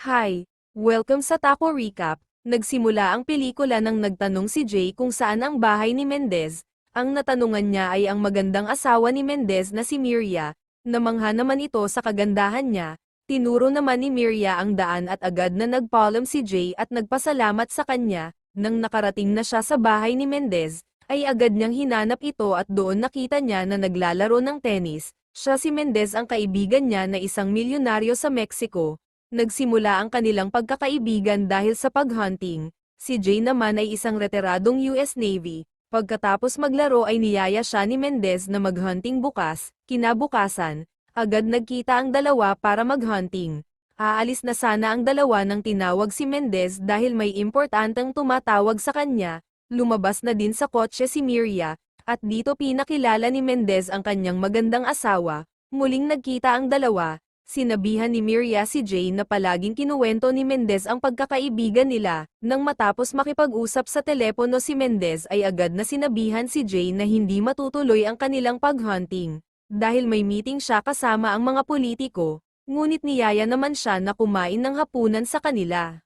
Hi! Welcome sa Taco Recap. Nagsimula ang pelikula nang nagtanong si Jay kung saan ang bahay ni Mendez. Ang natanungan niya ay ang magandang asawa ni Mendez na si Miria. Namangha naman ito sa kagandahan niya. Tinuro naman ni Miria ang daan at agad na nagpaalam si Jay at nagpasalamat sa kanya. Nang nakarating na siya sa bahay ni Mendez, ay agad niyang hinanap ito at doon nakita niya na naglalaro ng tennis. Siya si Mendez ang kaibigan niya na isang milyonaryo sa Mexico. Nagsimula ang kanilang pagkakaibigan dahil sa paghunting. Si Jay naman ay isang retiradong US Navy. Pagkatapos maglaro ay niyaya siya ni Mendez na maghunting bukas. Kinabukasan, agad nagkita ang dalawa para maghunting. Aalis na sana ang dalawa nang tinawag si Mendez dahil may importanteng tumatawag sa kanya. Lumabas na din sa kotse si Miria, at dito pinakilala ni Mendez ang kanyang magandang asawa. Muling nagkita ang dalawa. Sinabihan ni Miria si Jay na palaging kinuwento ni Mendez ang pagkakaibigan nila. Nang matapos makipag-usap sa telepono si Mendez ay agad na sinabihan si Jay na hindi matutuloy ang kanilang paghunting. Dahil may meeting siya kasama ang mga politiko, ngunit niyaya naman siya na kumain ng hapunan sa kanila.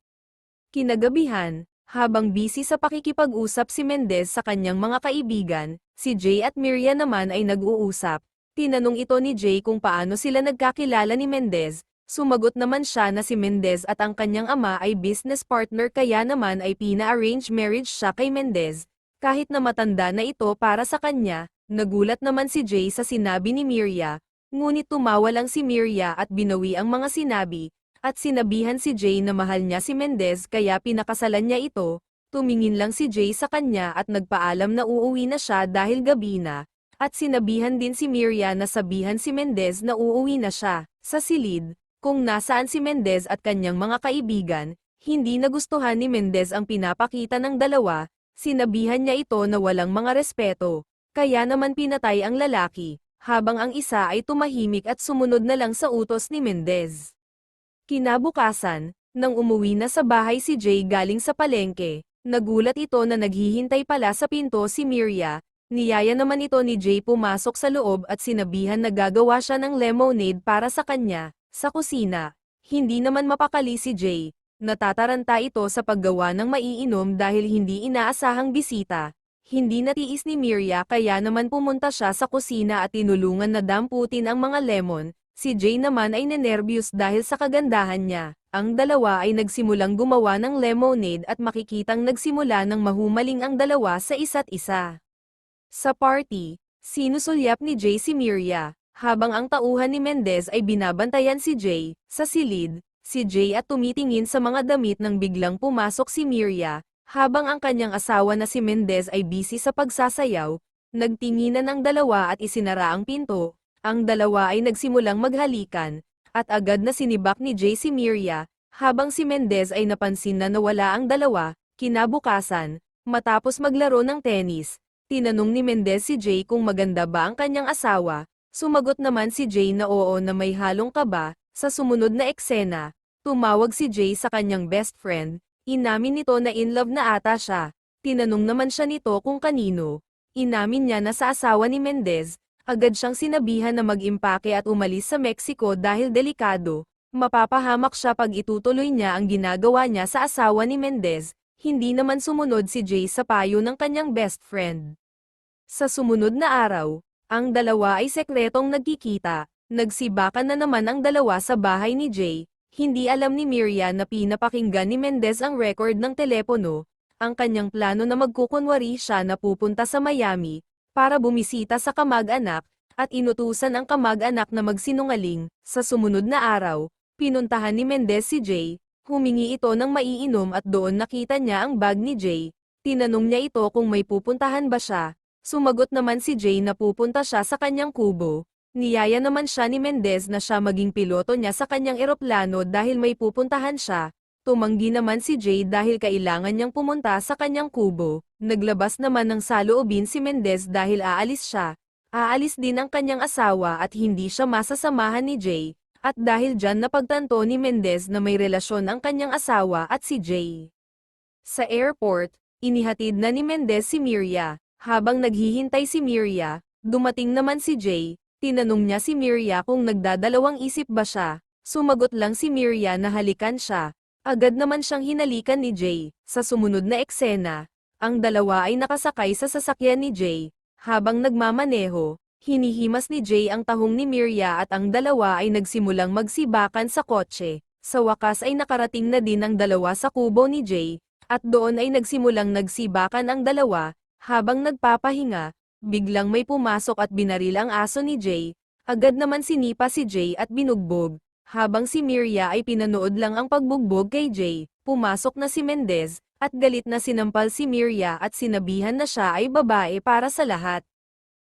Kinagabihan, habang busy sa pakikipag-usap si Mendez sa kanyang mga kaibigan, si Jay at Miria naman ay nag-uusap. Tinanong ito ni Jay kung paano sila nagkakilala ni Mendez. Sumagot naman siya na si Mendez at ang kanyang ama ay business partner kaya naman ay pina-arrange marriage siya kay Mendez. Kahit na matanda na ito para sa kanya, nagulat naman si Jay sa sinabi ni Miria. Ngunit tumawa lang si Miria at binawi ang mga sinabi, at sinabihan si Jay na mahal niya si Mendez kaya pinakasalan niya ito. Tumingin lang si Jay sa kanya at nagpaalam na uuwi na siya dahil gabi na. At sinabihan din si Miria na sabihan si Mendez na uuwi na siya. Sa silid, kung nasaan si Mendez at kanyang mga kaibigan, hindi nagustuhan ni Mendez ang pinapakita ng dalawa, sinabihan niya ito na walang mga respeto. Kaya naman pinatay ang lalaki, habang ang isa ay tumahimik at sumunod na lang sa utos ni Mendez. Kinabukasan, nang umuwi na sa bahay si Jay galing sa palengke, nagulat ito na naghihintay pala sa pinto si Miria. Niyaya naman ito ni Jay pumasok sa loob at sinabihan na gagawa siya ng lemonade para sa kanya, sa kusina. Hindi naman mapakali si Jay. Natataranta ito sa paggawa ng maiinom dahil hindi inaasahang bisita. Hindi natiis ni Miria kaya naman pumunta siya sa kusina at tinulungan na damputin ang mga lemon. Si Jay naman ay nenerbiyos dahil sa kagandahan niya. Ang dalawa ay nagsimulang gumawa ng lemonade at makikitang nagsimula ng mahumaling ang dalawa sa isa't isa. Sa party, sinusulyap ni Jay si Miria, habang ang tauhan ni Mendez ay binabantayan si Jay. Sa silid, si Jay at tumitingin sa mga damit nang biglang pumasok si Miria, habang ang kanyang asawa na si Mendez ay busy sa pagsasayaw. Nagtinginan ang dalawa at isinara ang pinto. Ang dalawa ay nagsimulang maghalikan, at agad na sinibak ni Jay si Miria, habang si Mendez ay napansin na nawala ang dalawa. Kinabukasan, matapos maglaro ng tennis, tinanong ni Mendez si Jay kung maganda ba ang kanyang asawa. Sumagot naman si Jay na oo na may halong kaba. Sa sumunod na eksena, tumawag si Jay sa kanyang best friend. Inamin nito na in love na ata siya. Tinanong naman siya nito kung kanino. Inamin niya na sa asawa ni Mendez. Agad siyang sinabihan na mag-impake at umalis sa Mexico dahil delikado. Mapapahamak siya pag itutuloy niya ang ginagawa niya sa asawa ni Mendez. Hindi naman sumunod si Jay sa payo ng kanyang best friend. Sa sumunod na araw, ang dalawa ay sekretong nagkikita. Nagsibakan na naman ang dalawa sa bahay ni Jay. Hindi alam ni Miria na pinapakinggan ni Mendez ang record ng telepono. Ang kanyang plano na magkukunwari siya na pupunta sa Miami para bumisita sa kamag-anak at inutusan ang kamag-anak na magsinungaling. Sa sumunod na araw, pinuntahan ni Mendez si Jay. Humingi ito ng maiinom at doon nakita niya ang bag ni Jay. Tinanong niya ito kung may pupuntahan ba siya. Sumagot naman si Jay na pupunta siya sa kanyang kubo. Niyaya naman siya ni Mendez na siya maging piloto niya sa kanyang eroplano dahil may pupuntahan siya. Tumanggi naman si Jay dahil kailangan niyang pumunta sa kanyang kubo. Naglabas naman ng saloobin si Mendez dahil aalis siya. Aalis din ang kanyang asawa at hindi siya masasamahan ni Jay. At dahil dyan napagtanto ni Mendez na may relasyon ang kanyang asawa at si Jay. Sa airport, inihatid na ni Mendez si Miria. Habang naghihintay si Miria, dumating naman si Jay. Tinanong niya si Miria kung nagdadalawang isip ba siya. Sumagot lang si Miria na halikan siya. Agad naman siyang hinalikan ni Jay. Sa sumunod na eksena, ang dalawa ay nakasakay sa sasakyan ni Jay. Habang nagmamaneho, hinihimas ni Jay ang tahong ni Miria at ang dalawa ay nagsimulang magsibakan sa kotse. Sa wakas ay nakarating na din ang dalawa sa kubo ni Jay, at doon ay nagsimulang nagsibakan ang dalawa. Habang nagpapahinga, biglang may pumasok at binaril ang aso ni Jay. Agad naman sinipa si Jay at binugbog. Habang si Miria ay pinanood lang ang pagbugbog kay Jay, pumasok na si Mendez, at galit na sinampal si Miria at sinabihan na siya ay babae para sa lahat.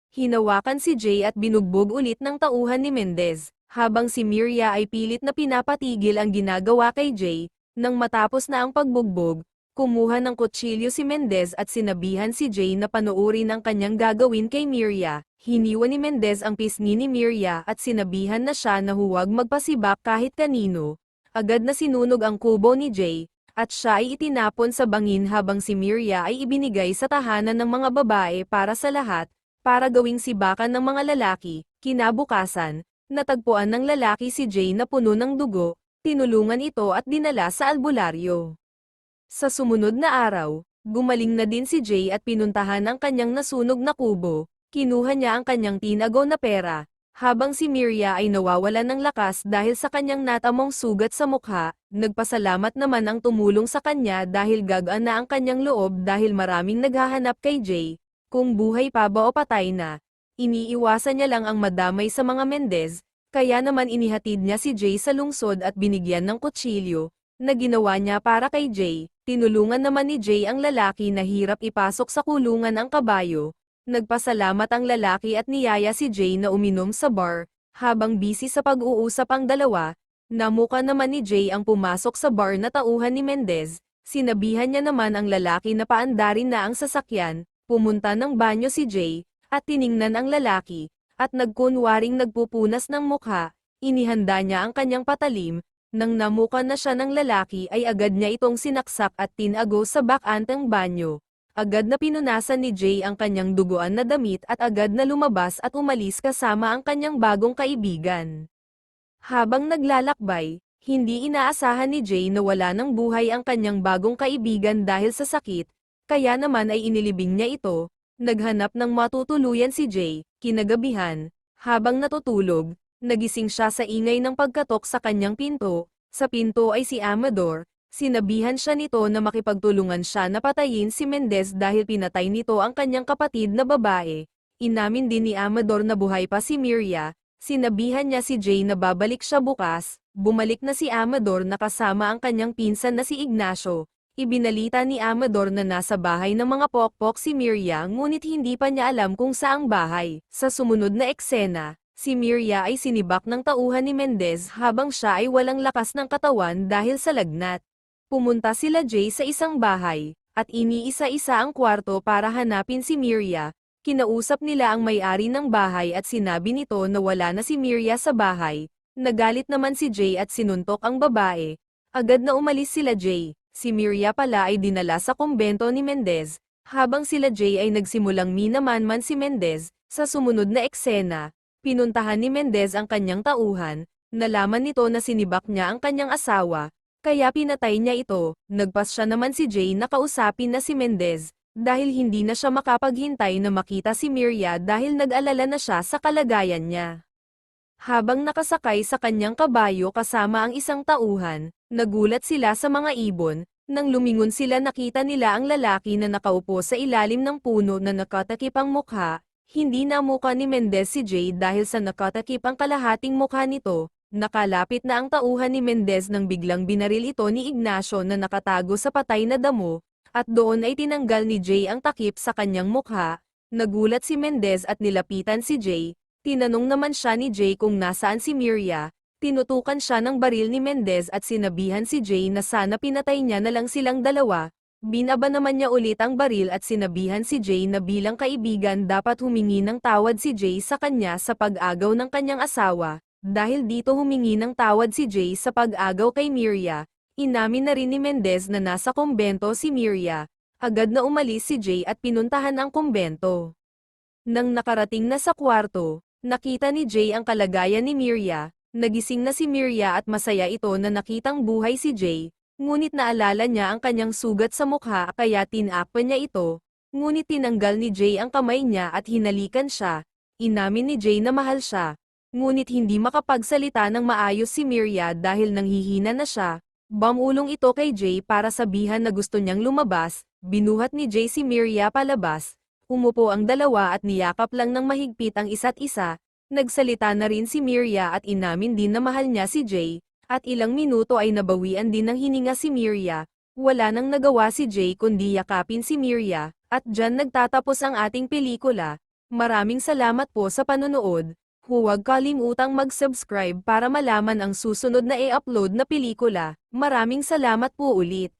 Hinawakan si Jay at binugbog ulit ng tauhan ni Mendez, habang si Miria ay pilit na pinapatigil ang ginagawa kay Jay. Nang matapos na ang pagbugbog, kumuha ng kutsilyo si Mendez at sinabihan si Jay na panoorin ang kanyang gagawin kay Miria. Hiniwa ni Mendez ang pisngi ni Miria at sinabihan na siya na huwag magpasibak kahit kanino. Agad na sinunog ang kubo ni Jay, at siya ay itinapon sa bangin habang si Miria ay ibinigay sa tahanan ng mga babae para sa lahat, para gawing sibakan ng mga lalaki. Kinabukasan, natagpuan ng lalaki si Jay na puno ng dugo, tinulungan ito at dinala sa albularyo. Sa sumunod na araw, gumaling na din si Jay at pinuntahan ang kanyang nasunog na kubo. Kinuha niya ang kanyang tinago na pera, habang si Miria ay nawawalan ng lakas dahil sa kanyang natamong sugat sa mukha. Nagpasalamat naman ang tumulong sa kanya dahil gagaan na ang kanyang loob dahil maraming naghahanap kay Jay, kung buhay pa ba o patay na. Iniiwasan niya lang ang madamay sa mga Mendez, kaya naman inihatid niya si Jay sa lungsod at binigyan ng kutsilyo, na ginawa niya para kay Jay. Tinulungan naman ni Jay ang lalaki na hirap ipasok sa kulungan ang kabayo. Nagpasalamat ang lalaki at niyaya si Jay na uminom sa bar. Habang busy sa pag-uusap ang dalawa, namuka naman ni Jay ang pumasok sa bar na tauhan ni Mendez. Sinabihan niya naman ang lalaki na paandarin na ang sasakyan. Pumunta ng banyo si Jay, at tiningnan ang lalaki, at nagkunwaring nagpupunas ng mukha. Inihanda niya ang kanyang patalim. Nang namuka na siya ng lalaki ay agad niya itong sinaksak at tinago sa bakanteng banyo. Agad na pinunasan ni Jay ang kanyang duguan na damit at agad na lumabas at umalis kasama ang kanyang bagong kaibigan. Habang naglalakbay, hindi inaasahan ni Jay na wala ng buhay ang kanyang bagong kaibigan dahil sa sakit, kaya naman ay inilibing niya ito. Naghanap ng matutuluyan si Jay. Kinagabihan, habang natutulog, nagising siya sa ingay ng pagkatok sa kanyang pinto. Sa pinto ay si Amador. Sinabihan siya nito na makipagtulungan siya na patayin si Mendez dahil pinatay nito ang kanyang kapatid na babae. Inamin din ni Amador na buhay pa si Miria. Sinabihan niya si Jay na babalik siya bukas. Bumalik na si Amador na kasama ang kanyang pinsan na si Ignacio. Ibinalita ni Amador na nasa bahay ng mga pokpok si Miria ngunit hindi pa niya alam kung saang bahay. Sa sumunod na eksena, si Miria ay sinibak ng tauhan ni Mendez habang siya ay walang lakas ng katawan dahil sa lagnat. Pumunta sila Jay sa isang bahay, at iniisa-isa ang kwarto para hanapin si Miria. Kinausap nila ang may-ari ng bahay at sinabi nito na wala na si Miria sa bahay. Nagalit naman si Jay at sinuntok ang babae. Agad na umalis sila Jay. Si Miria pala ay dinala sa kumbento ni Mendez. Habang sila Jay ay nagsimulang minamanman si Mendez, sa sumunod na eksena, pinuntahan ni Mendez ang kanyang tauhan. Nalaman nito na sinibak niya ang kanyang asawa. Kaya pinatay niya ito. Nagpas siya naman si Jay na kausapin na si Mendez, dahil hindi na siya makapaghintay na makita si Miria dahil nag-alala na siya sa kalagayan niya. Habang nakasakay sa kanyang kabayo kasama ang isang tauhan, nagulat sila sa mga ibon. Nang lumingon sila nakita nila ang lalaki na nakaupo sa ilalim ng puno na nakatakip ang mukha. Hindi namuka ni Mendez si Jay dahil sa nakatakip ang kalahating mukha nito. Nakalapit na ang tauhan ni Mendez nang biglang binaril ito ni Ignacio na nakatago sa patay na damo, at doon ay tinanggal ni Jay ang takip sa kanyang mukha. Nagulat si Mendez at nilapitan si Jay. Tinanong naman siya ni Jay kung nasaan si Miria. Tinutukan siya ng baril ni Mendez at sinabihan si Jay na sana pinatay niya na lang silang dalawa. Binaba naman niya ulit ang baril at sinabihan si Jay na bilang kaibigan dapat humingi ng tawad si Jay sa kanya sa pag-agaw ng kanyang asawa. Dahil dito humingi ng tawad si Jay sa pag-agaw kay Miria, inamin na rin ni Mendez na nasa kumbento si Miria. Agad na umalis si Jay at pinuntahan ang kumbento. Nang nakarating na sa kwarto, nakita ni Jay ang kalagayan ni Miria. Nagising na si Miria at masaya ito na nakitang buhay si Jay, ngunit naalala niya ang kanyang sugat sa mukha kaya tinakpan niya ito, ngunit tinanggal ni Jay ang kamay niya at hinalikan siya. Inamin ni Jay na mahal siya, ngunit hindi makapagsalita ng maayos si Miria dahil nanghihina na siya. Bumulong ito kay Jay para sabihan na gusto niyang lumabas, binuhat ni Jay si Miria palabas. Umupo ang dalawa at niyakap lang ng mahigpit ang isa't isa. Nagsalita na rin si Miria at inamin din na mahal niya si Jay, at ilang minuto ay nabawian din ng hininga si Miria. Wala nang nagawa si Jay kundi yakapin si Miria, at dyan nagtatapos ang ating pelikula. Maraming salamat po sa panonood. Huwag kalimutang mag-subscribe para malaman ang susunod na i-upload na pelikula. Maraming salamat po ulit.